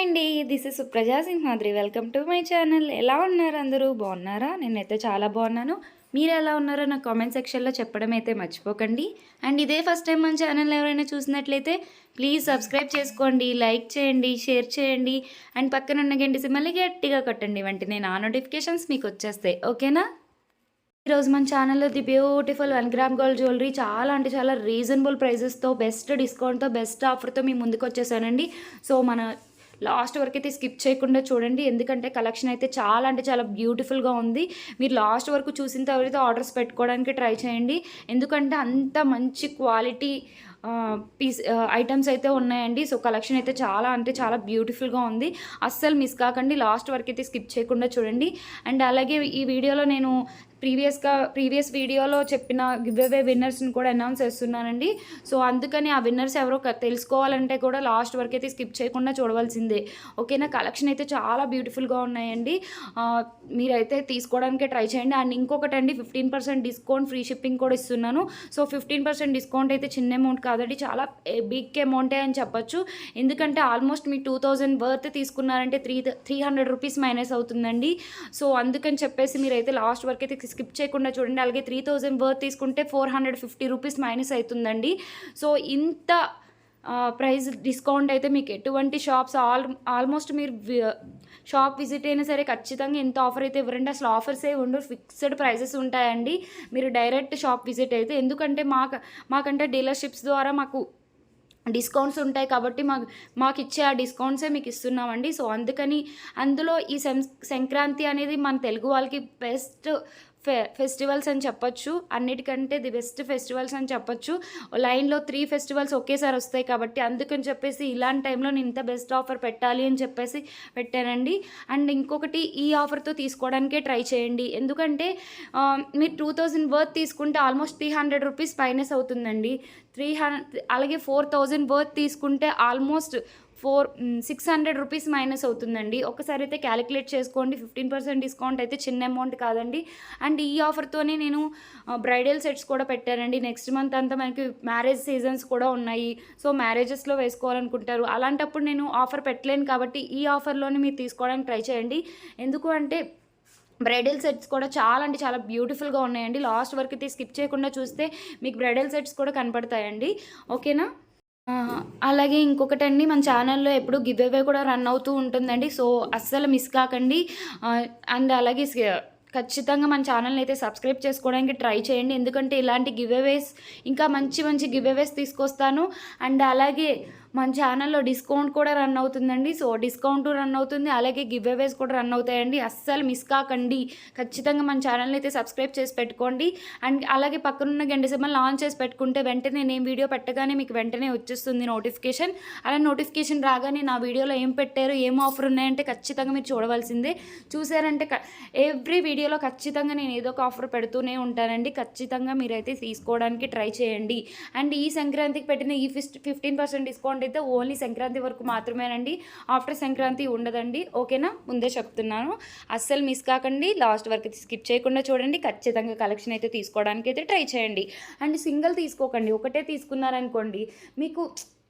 అండి. This is Supraja Simhadri. Welcome to my channel. ఎలా ఉన్నారు అందరూ? బాగున్నారా? నేనైతే చాలా బాగున్నాను. మీరు ఎలా ఉన్నారో నా కామెంట్ సెక్షన్‌లో చెప్పడం అయితే మర్చిపోకండి. అండ్ ఇదే ఫస్ట్ టైం మన ఛానల్ ఎవరైనా చూసినట్లయితే ప్లీజ్ సబ్స్క్రైబ్ చేసుకోండి, లైక్ చేయండి, షేర్ చేయండి. అండ్ పక్కనున్న గంట సింబల్‌ని గట్టిగా కొట్టండి. వెంటనే నా నోటిఫికేషన్స్ మీకు వచ్చేస్తాయి. ఓకేనా? ఈరోజు మన ఛానల్‌లో the beautiful 1 gram gold jewellery చాలా అంటే చాలా రీజనబుల్ ప్రైజెస్‌తో బెస్ట్ డిస్కౌంట్‌తో బెస్ట్ ఆఫర్‌తో మీ ముందుకొచ్చేసానండి. సో, మన లాస్ట్ వరకైతే స్కిప్ చేయకుండా చూడండి. ఎందుకంటే కలెక్షన్ అయితే చాలా అంటే చాలా బ్యూటిఫుల్‌గా ఉంది. మీరు లాస్ట్ వరకు చూసిన తర్వాత ఆర్డర్స్ పెట్టుకోవడానికి ట్రై చేయండి. ఎందుకంటే అంత మంచి క్వాలిటీ ఐటమ్స్ అయితే ఉన్నాయండి. సో, కలెక్షన్ అయితే చాలా అంటే చాలా బ్యూటిఫుల్‌గా ఉంది. అస్సలు మిస్ కాకండి. లాస్ట్ వరకైతే స్కిప్ చేయకుండా చూడండి. అండ్ అలాగే ఈ వీడియోలో నేను ప్రీవియస్ వీడియోలో చెప్పిన గివ్ అవే విన్నర్స్‌ని కూడా అనౌన్స్ చేస్తున్నానండి. సో, అందుకని ఆ విన్నర్స్ ఎవరో తెలుసుకోవాలంటే కూడా లాస్ట్ వరకైతే స్కిప్ చేయకుండా చూడవలసిందే. ఓకేనా? కలెక్షన్ అయితే చాలా బ్యూటిఫుల్‌గా ఉన్నాయండి. మీరైతే తీసుకోవడానికే ట్రై చేయండి. అండ్ ఇంకొకటండి 15% డిస్కౌంట్, ఫ్రీ షిప్పింగ్ కూడా ఇస్తున్నాను. సో, 15% డిస్కౌంట్ అయితే చిన్న అమౌంట్ కాదండి. చాలా బిగ్ అమౌంటే అని చెప్పొచ్చు. ఎందుకంటే ఆల్మోస్ట్ మీ 2000 వర్త్ తీసుకున్నారంటే 300 రూపీస్ మైనస్ అవుతుందండి. సో, అందుకని చెప్పేసి మీరైతే లాస్ట్ వరకైతే స్కిప్ చేయకుండా చూడండి. అలాగే 3000 వర్త్ తీసుకుంటే 450 రూపీస్ మైనస్ అవుతుందండి. సో, ఇంత ప్రైస్ డిస్కౌంట్ అయితే మీకు ఎటువంటి షాప్స్ ఆల్మోస్ట్ మీరు షాప్ విజిట్ అయినా సరే ఖచ్చితంగా ఇంత ఆఫర్ అయితే ఇవ్వరండి. అసలు ఆఫర్సే ఉండవు, ఫిక్స్డ్ ప్రైజెస్ ఉంటాయండి మీరు డైరెక్ట్ షాప్ విజిట్ అయితే. ఎందుకంటే మాకంటే డీలర్షిప్స్ ద్వారా మాకు డిస్కౌంట్స్ ఉంటాయి కాబట్టి మాకు ఇచ్చే ఆ డిస్కౌంట్సే మీకు ఇస్తున్నామండి. సో, అందుకని అందులో ఈ సంక్రాంతి అనేది మన తెలుగు వాళ్ళకి బెస్ట్ ఫెస్టివల్స్ అని చెప్పొచ్చు. అన్నిటికంటే ది బెస్ట్ ఫెస్టివల్స్ అని చెప్పొచ్చు. లైన్‌లో 3 ఫెస్టివల్స్ ఒకేసారి వస్తాయి కాబట్టి అందుకని చెప్పేసి ఇలాంటి టైంలో నేను ఇంత బెస్ట్ ఆఫర్ పెట్టాలి అని చెప్పేసి పెట్టానండి. అండ్ ఇంకొకటి, ఈ ఆఫర్‌తో తీసుకోవడానికే ట్రై చేయండి. ఎందుకంటే మీరు 2000 వర్త్ తీసుకుంటే ఆల్మోస్ట్ 300 రూపీస్ మైనస్ అవుతుందండి. అలాగే 4000 వర్త్ తీసుకుంటే ఆల్మోస్ట్ 600 రూపీస్ మైనస్ అవుతుందండి. ఒకసారి అయితే క్యాలిక్యులేట్ చేసుకోండి. 15% డిస్కౌంట్ అయితే చిన్న అమౌంట్ కాదండి. అండ్ ఈ ఆఫర్‌తోనే నేను బ్రైడల్ సెట్స్ కూడా పెట్టానండి. నెక్స్ట్ మంత్ అంతా మనకి మ్యారేజ్ సీజన్స్ కూడా ఉన్నాయి. సో, మ్యారేజెస్‌లో వేసుకోవాలనుకుంటారు. అలాంటప్పుడు నేను ఆఫర్ పెట్టలేను కాబట్టి ఈ ఆఫర్‌లోనే మీరు తీసుకోవడానికి ట్రై చేయండి. ఎందుకు అంటే బ్రైడల్ సెట్స్ కూడా చాలా అంటే చాలా బ్యూటిఫుల్‌గా ఉన్నాయండి. లాస్ట్ వరకైతే స్కిప్ చేయకుండా చూస్తే మీకు బ్రైడల్ సెట్స్ కూడా కనపడతాయండి. ఓకేనా? అలాగే ఇంకొకటండి, మన ఛానల్‌లో ఎప్పుడు గివ్ అవే కూడా రన్ అవుతూ ఉంటుందండి. సో, అస్సలు మిస్ కాకండి. అండ్ అలాగే ఖచ్చితంగా మన ఛానల్‌ని అయితే సబ్స్క్రైబ్ చేసుకోవడానికి ట్రై చేయండి. ఎందుకంటే ఇలాంటి గివ్ అవేస్ ఇంకా మంచి మంచి గివ్ అవేస్ తీసుకొస్తాను. అండ్ అలాగే మన ఛానల్‌లో డిస్కౌంట్ కూడా రన్ అవుతుందండి. సో, డిస్కౌంట్ రన్ అవుతుంది. అలాగే గివ్ అవేస్ కూడా రన్ అవుతాయండి. అస్సలు మిస్ కాకండి. ఖచ్చితంగా మన ఛానల్‌ని అయితే సబ్స్క్రైబ్ చేసి పెట్టుకోండి. అండ్ అలాగే పక్కనున్న గంట సింబల్ ఆన్ చేసి పెట్టుకుంటే వెంటనే నేను వీడియో పెట్టగానే మీకు వెంటనే వచ్చేస్తుంది నోటిఫికేషన్. అలా నోటిఫికేషన్ రాగానే నా వీడియోలో ఏం పెట్టారు, ఏం ఆఫర్ ఉన్నాయంటే ఖచ్చితంగా మీరు చూడవలసిందే. చూసారంటే ఎవ్రీ వీడియోలో ఖచ్చితంగా నేను ఏదో ఒక ఆఫర్ పెడుతూనే ఉంటానండి. ఖచ్చితంగా మీరైతే తీసుకోవడానికి ట్రై చేయండి. అండ్ ఈ సంక్రాంతికి పెట్టిన ఈ 15% డిస్కౌంట్ అయితే ఓన్లీ సంక్రాంతి వరకు మాత్రమేనండి. ఆఫ్టర్ సంక్రాంతి ఉండదండి. ఓకేనా? ముందే చెప్తున్నాను. అస్సలు మిస్ కాకండి. లాస్ట్ వరకు స్కిప్ చేయకుండా చూడండి. ఖచ్చితంగా కలెక్షన్ అయితే తీసుకోవడానికి అయితే ట్రై చేయండి. అండ్ సింగిల్ తీసుకోకండి. ఒకటే తీసుకున్నారనుకోండి, మీకు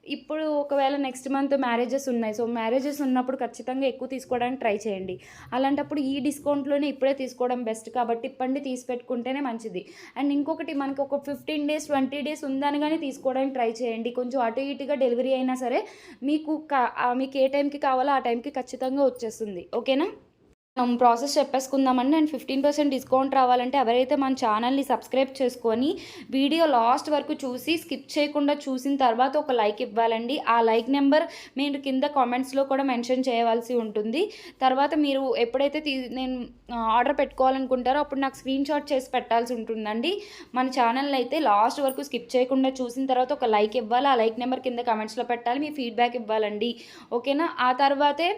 ఇప్పుడు ఒకవేళ నెక్స్ట్ మంత్ మ్యారేజెస్ ఉన్నాయి. సో, మ్యారేజెస్ ఉన్నప్పుడు ఖచ్చితంగా ఎక్కువ తీసుకోవడానికి ట్రై చేయండి. అలాంటప్పుడు ఈ డిస్కౌంట్‌లోనే ఇప్పుడే తీసుకోవడం బెస్ట్ కాబట్టి ఇప్పండి తీసి పెట్టుకుంటేనే మంచిది. అండ్ ఇంకొకటి, మనకి ఒక 15 డేస్ 20 డేస్ ఉందనగానే తీసుకోవడానికి ట్రై చేయండి. కొంచెం అటు ఇటుగా డెలివరీ అయినా సరే మీకు ఏ టైంకి కావాలో ఆ టైంకి ఖచ్చితంగా వచ్చేస్తుంది. ఓకేనా? మనం ప్రాసెస్ చెప్పేసుకుందామండి. అండ్ 15% డిస్కౌంట్ రావాలంటే ఎవరైతే మన ఛానల్ని సబ్స్క్రైబ్ చేసుకొని వీడియో లాస్ట్ వరకు చూసి స్కిప్ చేయకుండా చూసిన తర్వాత ఒక లైక్ ఇవ్వాలండి. ఆ లైక్ నెంబర్ మీరు కింద కామెంట్స్లో కూడా మెన్షన్ చేయవలసి ఉంటుంది. తర్వాత మీరు ఎప్పుడైతే నేను ఆర్డర్ పెట్టుకోవాలనుకుంటారో అప్పుడు నాకు స్క్రీన్ షాట్ చేసి పెట్టాల్సి ఉంటుందండి. మన ఛానల్ని అయితే లాస్ట్ వరకు స్కిప్ చేయకుండా చూసిన తర్వాత ఒక లైక్ ఇవ్వాలి. ఆ లైక్ నెంబర్ కింద కామెంట్స్లో పెట్టాలి. మీ ఫీడ్బ్యాక్ ఇవ్వాలండి. ఓకేనా? ఆ తర్వాతే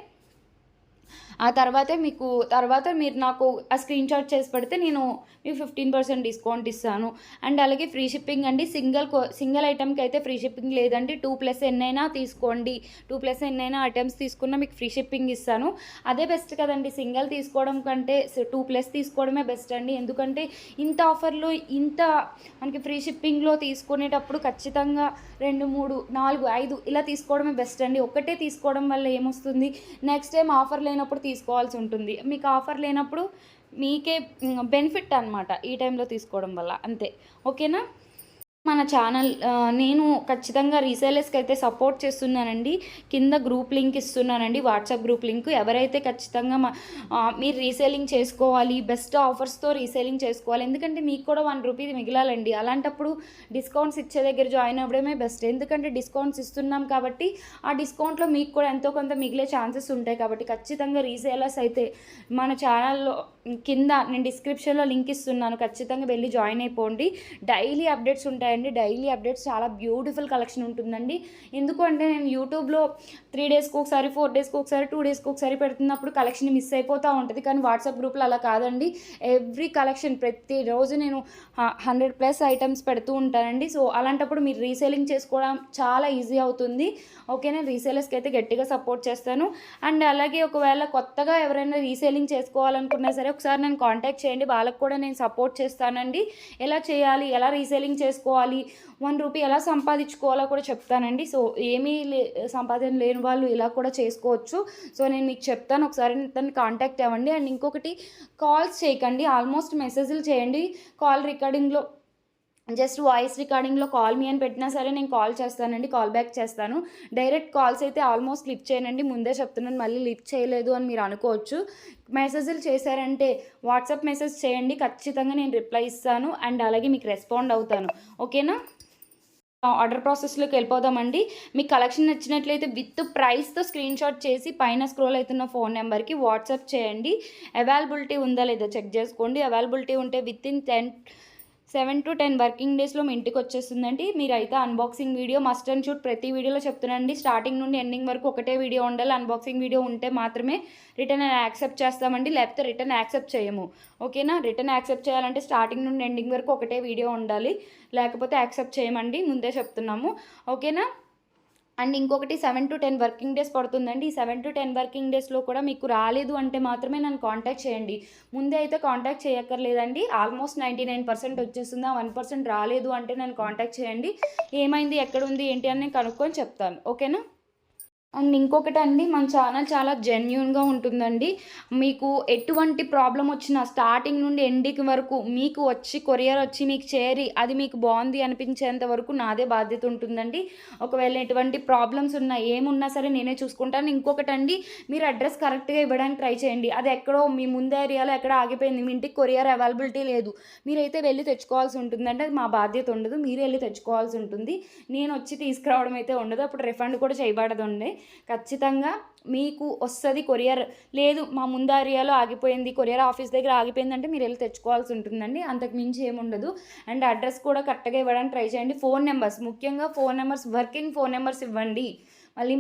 ఆ తర్వాత మీరు నాకు ఆ స్క్రీన్‌షాట్ చేసి పెడితే నేను మీకు 15% డిస్కౌంట్ ఇస్తాను. అండ్ అలాగే ఫ్రీ షిప్పింగ్ అండి. సింగిల్ ఐటెమ్‌కి అయితే ఫ్రీ షిప్పింగ్ లేదండి. 2+ ఎన్నైనా తీసుకోండి. 2+ ఎన్నైనా ఐటెమ్స్ తీసుకున్నా మీకు ఫ్రీ షిప్పింగ్ ఇస్తాను. అదే బెస్ట్ కదండీ! సింగిల్ తీసుకోవడం కంటే 2+ తీసుకోవడమే బెస్ట్ అండి. ఎందుకంటే ఇంత ఆఫర్‌లో మనకి ఫ్రీ షిప్పింగ్‌లో తీసుకునేటప్పుడు ఖచ్చితంగా 2, 3, 4, 5 ఇలా తీసుకోవడమే బెస్ట్ అండి. ఒక్కటే తీసుకోవడం వల్ల ఏమొస్తుంది, నెక్స్ట్ టైం ఆఫర్ లేనప్పుడు తీసుకోవాల్సి ఉంటుంది. మీకు ఆఫర్ లేనప్పుడు మీకే బెనిఫిట్ అనమాట ఈ టైంలో తీసుకోవడం వల్ల. అంతే. ఓకేనా? మన ఛానల్ నేను ఖచ్చితంగా రీసేలర్స్‌కి అయితే సపోర్ట్ చేస్తున్నానండి. కింద గ్రూప్ లింక్ ఇస్తున్నానండి. WhatsApp group link. ఎవరైతే ఖచ్చితంగా మీరు రీసేలింగ్ చేసుకోవాలి, బెస్ట్ ఆఫర్స్‌తో రీసేలింగ్ చేసుకోవాలి. ఎందుకంటే మీకు కూడా ₹1 మిగిలాలండి. అలాంటప్పుడు డిస్కౌంట్స్ ఇచ్చే దగ్గర జాయిన్ అవ్వడమే బెస్ట్. ఎందుకంటే డిస్కౌంట్స్ ఇస్తున్నాం కాబట్టి ఆ డిస్కౌంట్‌లో మీకు కూడా ఎంతో కొంత మిగిలే ఛాన్సెస్ ఉంటాయి. కాబట్టి ఖచ్చితంగా రీసేలర్స్ అయితే మన ఛానల్‌లో కింద నేను డిస్క్రిప్షన్‌లో లింక్ ఇస్తున్నాను. ఖచ్చితంగా వెళ్ళి జాయిన్ అయిపోండి. డైలీ అప్డేట్స్ ఉంటాయండి. డైలీ అప్డేట్స్ చాలా బ్యూటిఫుల్ కలెక్షన్ ఉంటుందండి. ఎందుకు అంటే నేను యూట్యూబ్‌లో 3 డేస్కి ఒకసారి, 4 డేస్కి ఒకసారి, 2 డేస్కి ఒకసారి పెడుతున్నప్పుడు కలెక్షన్ మిస్ అయిపోతూ ఉంటుంది. కానీ వాట్సాప్ గ్రూప్లో అలా కాదండి. ఎవ్రీ కలెక్షన్ ప్రతిరోజు నేను 100+ ఐటమ్స్ పెడుతూ ఉంటానండి. సో అలాంటప్పుడు మీరు రీసేలింగ్ చేసుకోవడం చాలా ఈజీ అవుతుంది. ఓకేనా? రీసేలర్స్కి అయితే గట్టిగా సపోర్ట్ చేస్తాను. అండ్ అలాగే ఒకవేళ కొత్తగా ఎవరైనా రీసేలింగ్ చేసుకోవాలనుకున్నా సరే ఒకసారి నన్ను కాంటాక్ట్ చేయండి. వాళ్ళకి కూడా నేను సపోర్ట్ చేస్తానండి. ఎలా చేయాలి, ఎలా రీసేలింగ్ చేసుకోవాలి, ₹1 ఎలా సంపాదించుకోవాలో కూడా చెప్తానండి. సో సంపాదన లేని వాళ్ళు ఇలా కూడా చేసుకోవచ్చు. సో నేను మీకు చెప్తాను. ఒకసారి తనని కాంటాక్ట్ అవ్వండి. అండ్ ఇంకొకటి, కాల్స్ చేయకండి. ఆల్మోస్ట్ మెసేజ్లు చేయండి. కాల్ రికార్డింగ్లో జస్ట్ వాయిస్ రికార్డింగ్లో కాల్ మీ అని పెట్టినా సరే నేను కాల్ చేస్తానండి. కాల్ బ్యాక్ చేస్తాను. డైరెక్ట్ కాల్స్ అయితే ఆల్మోస్ట్ లిఫ్ట్ చేయనండి. ముందే చెప్తున్నాను, మళ్ళీ లిఫ్ట్ చేయలేదు అని మీరు అనుకోవచ్చు. మెసేజ్లు చేశారంటే వాట్సాప్ మెసేజ్ చేయండి. ఖచ్చితంగా నేను రిప్లై ఇస్తాను. అండ్ అలాగే మీకు రెస్పాండ్ అవుతాను. ఓకేనా? ఆర్డర్ ప్రాసెస్లోకి వెళ్ళిపోదామండి. మీకు కలెక్షన్ నచ్చినట్లయితే విత్ ప్రైస్తో స్క్రీన్‌షాట్ చేసి పైన స్క్రోల్ అవుతున్న ఫోన్ నెంబర్కి వాట్సాప్ చేయండి. అవైలబిలిటీ ఉందా లేదా చెక్ చేసుకోండి. అవైలబిలిటీ ఉంటే వితిన్ 7 to 10 వర్కింగ్ డేస్లో మీ ఇంటికి వచ్చేస్తుందండి. మీరైతే unboxing video must and should ప్రతి వీడియోలో చెప్తున్నానండి. స్టార్టింగ్ నుండి ఎండింగ్ వరకు ఒకటే వీడియో ఉండాలి. అన్బాక్సింగ్ వీడియో ఉంటే మాత్రమే రిటర్న్ యాక్సెప్ట్ చేస్తామండి. లేకపోతే రిటర్న్ యాక్సెప్ట్ చేయము. ఓకేనా? రిటర్న్ యాక్సెప్ట్ చేయాలంటే స్టార్టింగ్ నుండి ఎండింగ్ వరకు ఒకటే వీడియో ఉండాలి. లేకపోతే యాక్సెప్ట్ చేయమండి. ముందే చెప్తున్నాము. ఓకేనా? అండ్ ఇంకొకటి 7 to 10 వర్కింగ్ డేస్ పడుతుందండి. ఈ 7 to 10 వర్కింగ్ డేస్లో కూడా మీకు రాలేదు అంటే మాత్రమే నన్ను కాంటాక్ట్ చేయండి. ముందే అయితే కాంటాక్ట్ చేయక్కర్లేదండి. ఆల్మోస్ట్ 99% వచ్చేస్తుంది. ఆ 1% రాలేదు అంటే నన్ను కాంటాక్ట్ చేయండి. ఏమైంది, ఎక్కడుంది, ఏంటి అని నేను కనుక్కొని చెప్తాను. ఓకేనా? అండ్ ఇంకొకటండి, మన ఛానల్ చాలా జెన్యూన్‌గా ఉంటుందండి. మీకు ఎటువంటి ప్రాబ్లమ్ వచ్చినా స్టార్టింగ్ నుండి ఎండింగ్ వరకు మీకు కొరియర్ వచ్చి మీకు చేరి అది మీకు బాగుంది అనిపించేంత వరకు నాదే బాధ్యత ఉంటుందండి. ఒకవేళ ఎటువంటి ప్రాబ్లమ్స్ ఉన్నా ఏమున్నా సరే నేనే చూసుకుంటాను. ఇంకొకటండి, మీరు అడ్రస్ కరెక్ట్‌గా ఇవ్వడానికి ట్రై చేయండి. అది ఎక్కడో మీ ముందు ఏరియాలో ఎక్కడో ఆగిపోయింది, మీ ఇంటికి కొరియర్ అవైలబిలిటీ లేదు, మీరైతే వెళ్ళి తెచ్చుకోవాల్సి ఉంటుందండి. అది మా బాధ్యత ఉండదు. మీరే వెళ్ళి తెచ్చుకోవాల్సి ఉంటుంది. నేను వచ్చి తీసుకురావడం అయితే ఉండదు. అప్పుడు రిఫండ్ కూడా చేయబడదండి. ఖచ్చితంగా మీకు వస్తుంది కొరియర్. లేదు మా ముందు ఏరియాలో ఆగిపోయింది, కొరియర్ ఆఫీస్ దగ్గర ఆగిపోయిందంటే మీరు వెళ్ళి తెచ్చుకోవాల్సి ఉంటుందండి. అంతకు మించి ఏముండదు. అండ్ అడ్రస్ కూడా కరెక్ట్గా ఇవ్వడానికి ట్రై చేయండి. ఫోన్ నెంబర్స్, ముఖ్యంగా phone numbers, working phone numbers ఇవ్వండి.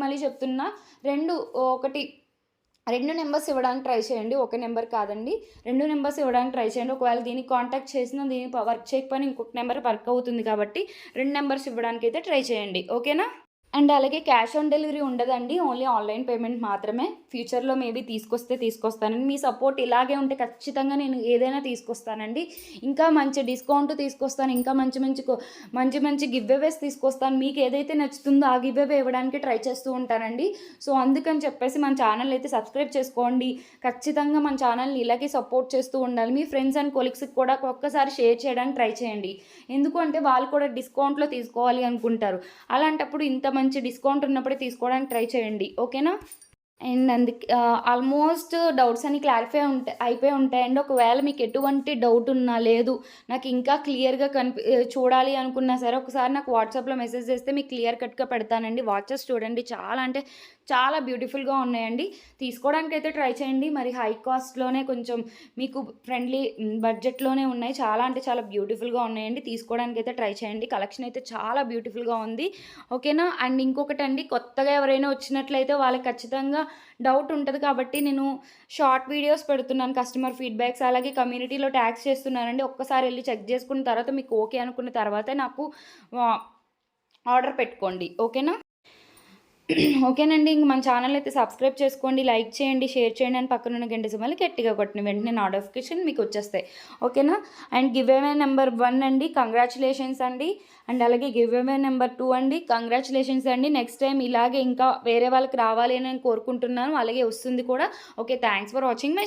మళ్ళీ చెప్తున్నా, 2 నెంబర్స్ ఇవ్వడానికి ట్రై చేయండి. ఒక నెంబర్ కాదండి, 2 నెంబర్స్ ఇవ్వడానికి ట్రై చేయండి. ఒకవేళ దీనికి కాంటాక్ట్ చేసినా దీనికి వర్క్ చేయకపోయినా ఇంకొక నెంబర్ వర్క్ అవుతుంది కాబట్టి 2 నెంబర్స్ ఇవ్వడానికి అయితే ట్రై చేయండి. ఓకేనా? అండ్ అలాగే క్యాష్ ఆన్ డెలివరీ ఉండదండి. ఓన్లీ ఆన్లైన్ పేమెంట్ మాత్రమే. ఫ్యూచర్‌లో మేబీ తీసుకొస్తానండి. మీ సపోర్ట్ ఇలాగే ఉంటే ఖచ్చితంగా నేను ఏదైనా తీసుకొస్తానండి. ఇంకా మంచి డిస్కౌంట్ తీసుకొస్తాను. ఇంకా మంచి గివ్ అవేస్ తీసుకొస్తాను. మీకు ఏదైతే నచ్చుతుందో ఆ గివ్ అవే ఇవ్వడానికి ట్రై చేస్తూ ఉంటానండి. సో అందుకని చెప్పేసి మన ఛానల్ అయితే సబ్స్క్రైబ్ చేసుకోండి. ఖచ్చితంగా మన ఛానల్ని ఇలాగే సపోర్ట్ చేస్తూ ఉండాలి. మీ ఫ్రెండ్స్ అండ్ కొలీగ్స్కి కూడా ఒక్కసారి షేర్ చేయడానికి ట్రై చేయండి. ఎందుకు అంటే వాళ్ళు కూడా డిస్కౌంట్లో తీసుకోవాలి అనుకుంటారు. అలాంటప్పుడు ఇంత మంచి డిస్కౌంట్ ఉన్నప్పుడే తీసుకోవడానికి ట్రై చేయండి. ఓకేనా? అండ్ ఆల్మోస్ట్ డౌట్స్ అన్ని క్లారిఫై అయిపోయి ఉంటాయండి. ఒకవేళ మీకు ఎటువంటి డౌట్ ఉన్నా, లేదు నాకు ఇంకా క్లియర్గా చూడాలి అనుకున్నా సరే ఒకసారి నాకు వాట్సాప్లో మెసేజ్ చేస్తే మీకు క్లియర్ కట్గా పెడతానండి. వాచెస్ చూడండి, చాలా అంటే చాలా బ్యూటిఫుల్గా ఉన్నాయండి. తీసుకోవడానికైతే ట్రై చేయండి. మరి హై కాస్ట్లోనే కొంచెం మీకు ఫ్రెండ్లీ బడ్జెట్లోనే ఉన్నాయి. చాలా అంటే చాలా బ్యూటిఫుల్గా ఉన్నాయండి. తీసుకోవడానికైతే ట్రై చేయండి. కలెక్షన్ అయితే చాలా బ్యూటిఫుల్గా ఉంది. ఓకేనా. అండ్ ఇంకొకటండి, కొత్తగా ఎవరైనా వచ్చినట్లయితే వాళ్ళకి ఖచ్చితంగా డౌట్ ఉంటుంది కాబట్టి నేను షార్ట్ వీడియోస్ పెడుతున్నాను. కస్టమర్ ఫీడ్బ్యాక్స్ అలాగే కమ్యూనిటీలో ట్యాగ్స్ చేస్తున్నానండి. ఒక్కసారి వెళ్ళి చెక్ చేసుకున్న తర్వాత మీకు ఓకే అనుకున్న తర్వాతే నాకు ఆర్డర్ పెట్టుకోండి. ఓకేనా. ఓకేనండి. ఇంక మన ఛానల్ అయితే సబ్స్క్రైబ్ చేసుకోండి, లైక్ చేయండి, షేర్ చేయండి, అని పక్కనున్న గంట సింబల్ గట్టిగా కొట్టిన వెంటనే నోటిఫికేషన్ మీకు వచ్చేస్తాయి. ఓకేనా. అండ్ గివ్ అవే నెంబర్ 1 అండి, కంగ్రాచులేషన్స్ అండి. అండ్ అలాగే గివ్ అవే నెంబర్ 2 అండి, కంగ్రాచులేషన్స్ అండి. నెక్స్ట్ టైం ఇలాగే ఇంకా వేరే వాళ్ళకి రావాలి అని నేను కోరుకుంటున్నాను. అలాగే వస్తుంది కూడా. Okay, thanks for watching my